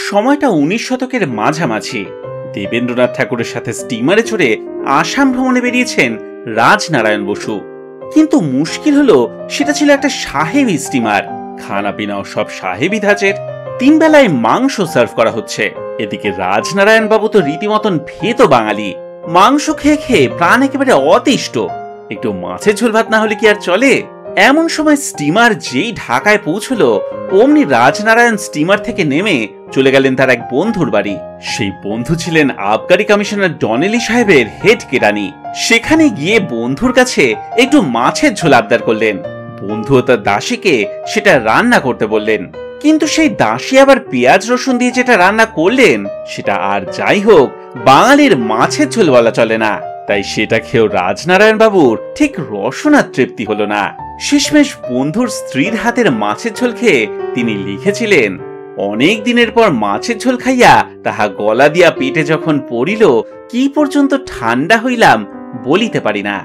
সময়টা 19 শতকের মাঝামাঝি। দেবেন্দ্রনাথ ঠাকুরের সাথে স্টিমারে চড়ে আসাম ভ্রমণে বেরিয়েছেন রাজনারায়ণ বসু। কিন্তু মুশকিল হলো সেটা ছিল একটা সাহেবী স্টিমার। খানা পিনাও সব সাহেবী ধাঁচের। 3 বেলায় মাংস সার্ভ করা হচ্ছে। এদিকে রাজনারায়ণ বাবু তো রীতিমতন ভেত বাঙালি। মাংস খেয়ে খেয়ে প্রাণ একেবারে অতিষ্ঠ। একটু মাছের ঝোল ভাত না হলে কি আর চলে? এমন সময় স্টিমার যেই ঢাকায় পৌঁছলো, অমনি রাজনারায়ণ স্টিমার থেকে নেমে চলে গেলেন তার এক বন্ধুর বাড়ি। সেই বন্ধু ছিলেন আবগারি কমিশনার ডনেলি সাহেবের হেড কেরানি। সেখানে গিয়ে বন্ধুর কাছে একটু মাছের ঝোল আবদার করলেন। বন্ধু ও তার দাসীকে সেটা রান্না করতে বললেন। কিন্তু সেই দাসী আবার পেঁয়াজ রসুন দিয়ে যেটা রান্না করলেন সেটা আর যাই হোক বাঙালির মাছের ঝোল বলা চলে না। তাই সেটা খেয়েও রাজনারায়ণ বাবুর ঠিক রসনা তৃপ্তি হলো না। শেষমেশ বন্ধুর স্ত্রীর হাতের মাছের ঝোল খেয়ে তিনি লিখেছিলেন, অনেক দিনের পর মাছের ঝোল খাইয়া তাহা গলা দিয়া পেটে যখন পড়িল, কি পর্যন্ত ঠান্ডা হইলাম বলিতে পারি না।